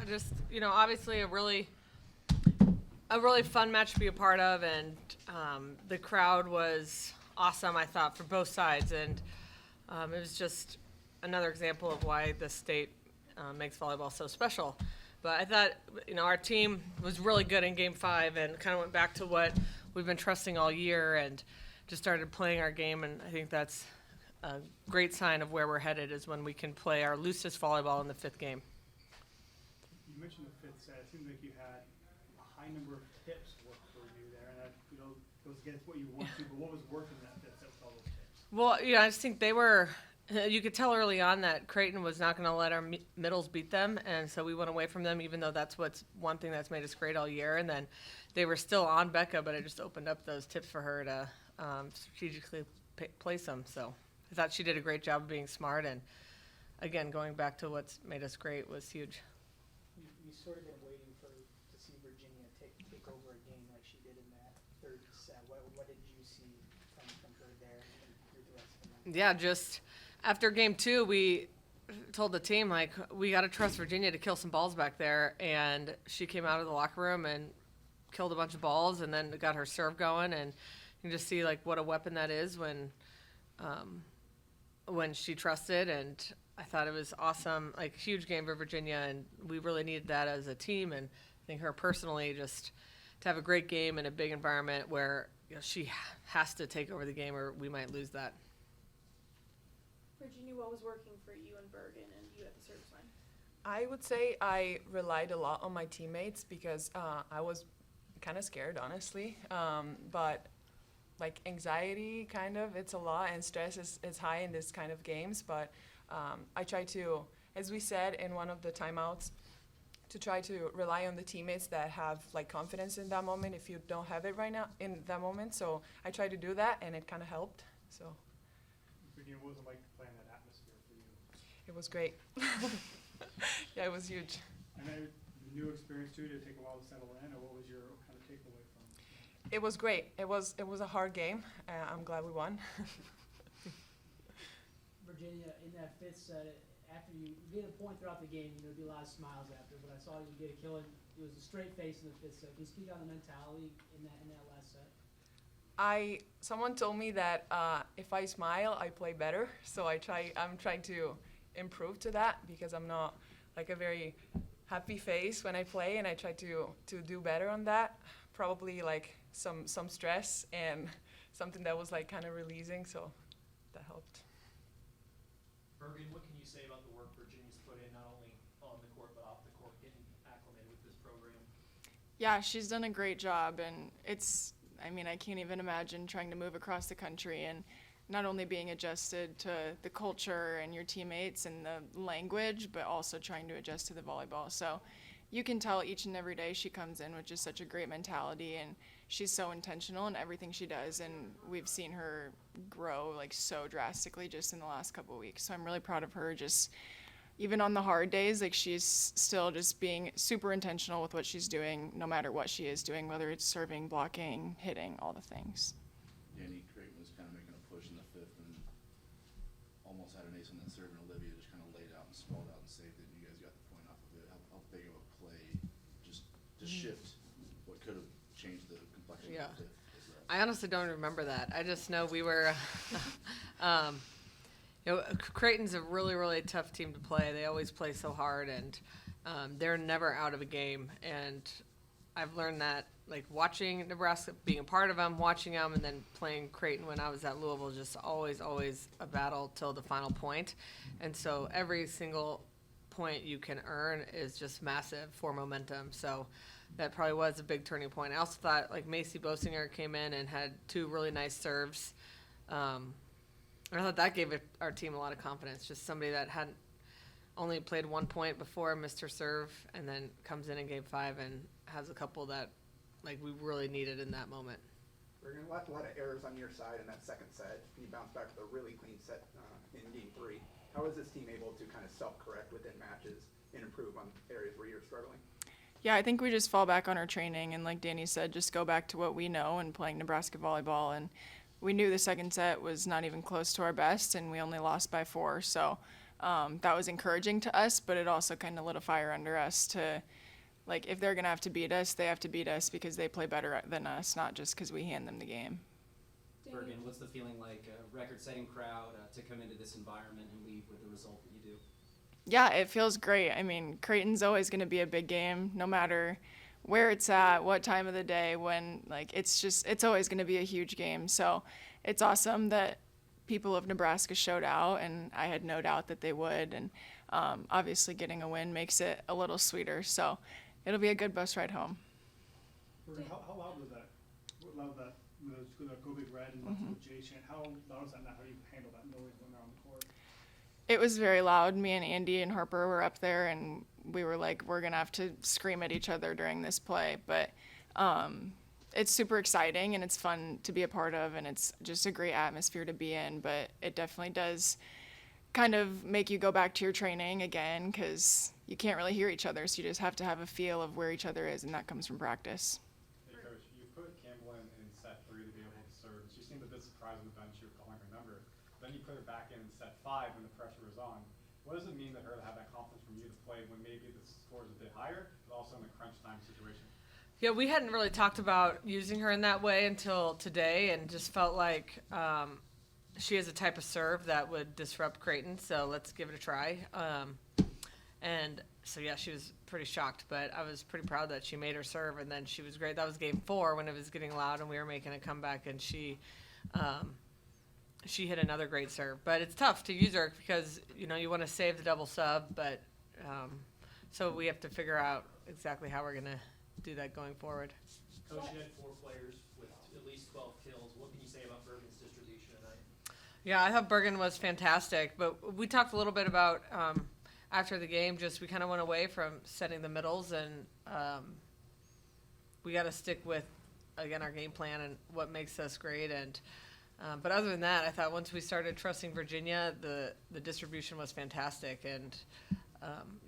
just, obviously a really fun match to be a part of, and the crowd was awesome, I thought, for both sides, and it was just another example of why the state makes volleyball so special. But I thought, our team was really good in Game 5 and kind of went back to what we've been trusting all year and just started playing our game, and I think that's a great sign of where we're headed is when we can play our loosest volleyball in the 5th game. You mentioned the 5th set. It seems like you had a high number of tips work for you there, and that goes against what you want to, but what was working in that 5th set with all those tips? Well, I just think you could tell early on that Creighton was not going to let our middles beat them, and so we went away from them, even though that's one thing that's made us great all year. And then they were still on Becca, but it just opened up those tips for her to strategically place them. So I thought she did a great job of being smart, and again, going back to what's made us great was huge. You sort of been waiting to see Virginia take over a game like she did in that 3rd set. What did you see from her there and through the rest of the night? Yeah, just after Game 2, we told the team, we got to trust Virginia to kill some balls back there, and she came out of the locker room and killed a bunch of balls and then got her serve going, and you can just see, what a weapon that is when she trusted, and I thought it was awesome, huge game for Virginia, and we really needed that as a team, and I think her personally just to have a great game in a big environment where she has to take over the game or we might lose that. Virginia, what was working for you in Bergen and you at the service line? I would say I relied a lot on my teammates because I was kind of scared, honestly, but anxiety kind of, it's a lot, and stress is high in this kind of games, but I try to, as we said in one of the timeouts, to try to rely on the teammates that have confidence in that moment if you don't have it right now in that moment. So I tried to do that, and it kind of helped. So Virginia, what was it like to play in that atmosphere for you? it was great. Yeah, it was huge. And then the new experience too, did it take a while to settle in, or what was your kind of takeaway from it? It was great. It was a hard game. I'm glad we won. Virginia, in that 5th set, after you get a point throughout the game, there'd be a lot of smiles after, but I saw you get a kill, and it was a straight face in the 5th set. Can you speak on the mentality in that last set? Someone told me that if I smile, I play better. So I'm trying to improve to that because I'm not a very happy face when I play, and I try to do better on that. Probably some stress and something that was kind of releasing, so that helped. Bergen, what can you say about the work Virginia's put in, not only on the court but off the court, getting acclimated with this program? Yeah, she's done a great job, and I can't even imagine trying to move across the country and not only being adjusted to the culture and your teammates and the language, but also trying to adjust to the volleyball. So you can tell each and every day she comes in with just such a great mentality, and she's so intentional in everything she does, and we've seen her grow so drastically just in the last couple of weeks. So I'm really proud of her, just even on the hard days, she's still just being super intentional with what she's doing, no matter what she is doing, whether it's serving, blocking, hitting, all the things. Dani, Creighton was kind of making a push in the 5th and almost had an ace on that serve, and Olivia just kind of laid out and smalled out and saved it, and you guys got the point off of it. How big of a play just to shift what could have changed the complexion of the 5th? I honestly don't remember that. I just know we were Creighton's a really, really tough team to play. They always play so hard, and they're never out of a game. And I've learned that, watching Nebraska, being a part of them, watching them, and then playing Creighton when I was at Louisville, just always a battle till the final point. And so every single point you can earn is just massive for momentum. So that probably was a big turning point. I also thought Macy Bosinger came in and had 2 really nice serves. I thought that gave our team a lot of confidence. Just somebody that hadn't only played 1 point before, missed her serve, and then comes in Game 5 and has a couple that we really needed in that moment. We're going to a lot of errors on your side in that 2nd set. You bounced back with a really clean set in Game 3. How is this team able to kind of self-correct within matches and improve on areas where you're struggling? Yeah, I think we just fall back on our training, and like Dani said, just go back to what we know and playing Nebraska volleyball. And we knew the 2nd set was not even close to our best, and we only lost by 4. So that was encouraging to us, but it also kind of lit a fire under us to, like, if they're going to have to beat us, they have to beat us because they play better than us, not just because we hand them the game. Bergen, what's the feeling like, a record-setting crowd, to come into this environment and leave with the result that you do? Yeah, it feels great. I mean, Creighton's always going to be a big game, no matter where it's at, what time of the day, when, like, it's always going to be a huge game. So it's awesome that people of Nebraska showed out, and I had no doubt that they would. And obviously getting a win makes it a little sweeter. So it'll be a good bus ride home. How loud was that? What loud that? Go Big Red and the J chant. How loud is that now? How do you handle that noise when they're on the court? It was very loud. Me and Andy and Harper were up there, and we were like, we're going to have to scream at each other during this play. But it's super exciting, and it's fun to be a part of, and it's just a great atmosphere to be in. But it definitely does kind of make you go back to your training again, because you can't really hear each other, so you just have to have a feel of where each other is, and that comes from practice. Hey, Coach, you put Campbell in set 3 to be able to serve. She seemed a bit surprised on the bench you were calling her number. Then you put her back in set 5 when the pressure was on. What does it mean to her to have that confidence from you to play when maybe the score is a bit higher, but also in the crunch time situation? Yeah, we hadn't really talked about using her in that way until today, and just felt like she has a type of serve that would disrupt Creighton, so let's give it a try. And so, yeah, she was pretty shocked, but I was pretty proud that she made her serve, and then she was great. That was game 4 when it was getting loud and we were making a comeback, and she hit another great serve. But it's tough to use her because, you know, you want to save the double sub, but so we have to figure out exactly how we're going to do that going forward. Coach, you had 4 players with at least 12 kills. What can you say about Bergen's distribution tonight? Yeah, I thought Bergen was fantastic, but we talked a little bit about after the game, just we kind of went away from setting the middles, and we got to stick with, again, our game plan and what makes us great. And but other than that, I thought once we started trusting Virginia, the distribution was fantastic, and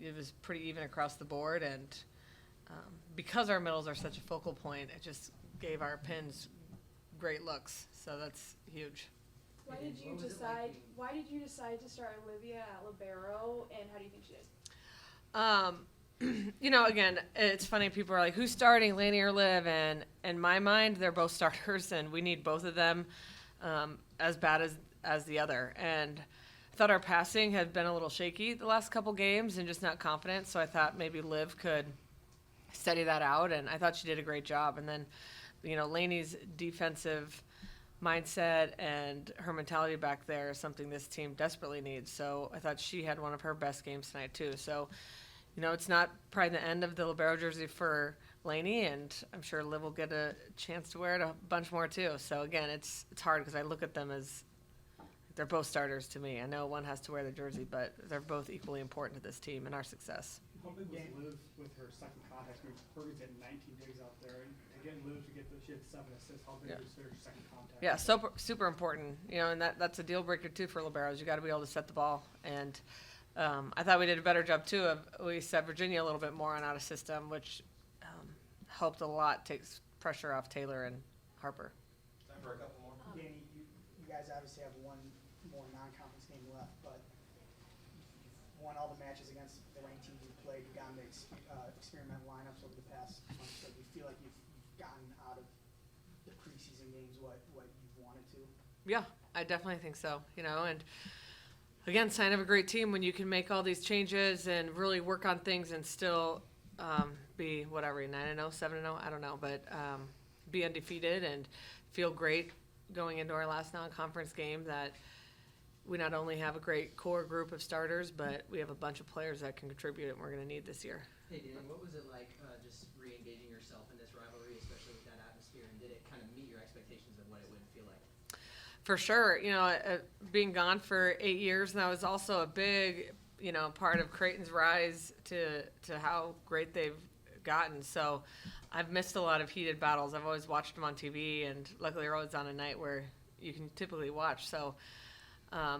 it was pretty even across the board. And because our middles are such a focal point, it just gave our pins great looks. So that's huge. Why did you decide to start Olivia at libero, and how do you think she did? You know, again, it's funny. People are like, "Who's starting, Laney or Liv?" And in my mind, they're both starters, and we need both of them as bad as the other. And I thought our passing had been a little shaky the last couple games, and just not confident. So I thought maybe Liv could steady that out, and I thought she did a great job. And then, you know, Laney's defensive mindset and her mentality back there is something this team desperately needs. So I thought she had one of her best games tonight too. So, you know, it's not probably the end of the libero jersey for Laney, and I'm sure Liv will get a chance to wear it a bunch more too. So again, it's hard because I look at them as they're both starters to me. I know one has to wear the jersey, but they're both equally important to this team and our success. How big was Liv with her second contact? I mean, Bergen's at 19 digs out there, and again, Liv to get she had 7 assists. How big was her second contact? Yeah, super important. You know, and that's a deal breaker too for liberos. You got to be able to set the ball. And I thought we did a better job too of we set Virginia a little bit more on out of system, which helped a lot, takes pressure off Taylor and Harper. Time for a couple more. Dani, you guys obviously have one more non-conference game left, but you've won all the matches against the ranked teams you've played. You've gotten to experiment lineups over the past month, so do you feel like you've gotten out of the preseason games what you've wanted to? Yeah, I definitely think so. You know, and again, sign of a great team when you can make all these changes and really work on things and still be whatever 9-0, 7-0, I don't know, but be undefeated and feel great going into our last non-conference game that we not only have a great core group of starters, but we have a bunch of players that can contribute and we're going to need this year. Hey, Dani, what was it like just re-engaging yourself in this rivalry, especially with that atmosphere, and did it kind of meet your expectations of what it would feel like? For sure. You know, being gone for 8 years, and that was also a big, you know, part of Creighton's rise to how great they've gotten. So I've missed a lot of heated battles. I've always watched them on TV, and luckily they're always on a night where you can typically watch. So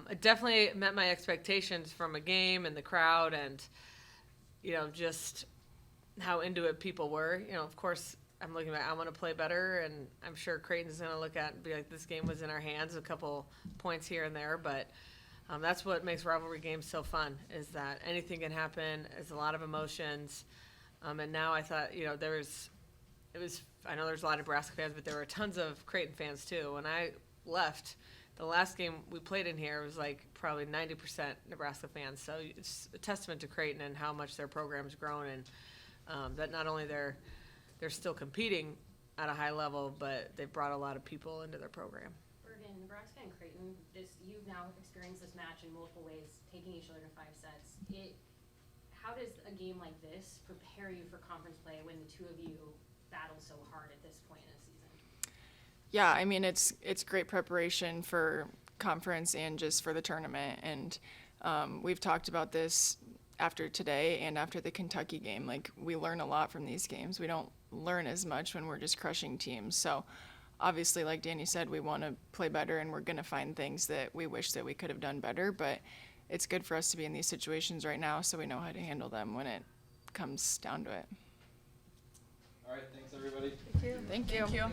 it definitely met my expectations from a game and the crowd and, you know, just how into it people were. You know, of course, I'm looking at I want to play better, and I'm sure Creighton's going to look at and be like, this game was in our hands, a couple points here and there, but That's what makes rivalry games so fun, is that anything can happen. There's a lot of emotions. And now I thought, I know there's a lot of Nebraska fans, but there were tons of Creighton fans too. When I left, the last game we played in here was like probably 90% Nebraska fans. So it's a testament to Creighton and how much their program's grown, and that not only they're still competing at a high level, but they've brought a lot of people into their program. Bergen, Nebraska and Creighton, you've now experienced this match in multiple ways, taking each other to 5 sets. How does a game like this prepare you for conference play when the two of you battle so hard at this point in the season? Yeah, I mean, it's great preparation for conference and just for the tournament. And we've talked about this after today and after the Kentucky game. Like, we learn a lot from these games. We don't learn as much when we're just crushing teams. So obviously, like Dani said, we want to play better, and we're going to find things that we wish that we could have done better. But it's good for us to be in these situations right now so we know how to handle them when it comes down to it. All right, thanks everybody. Thank you. Thank you guys.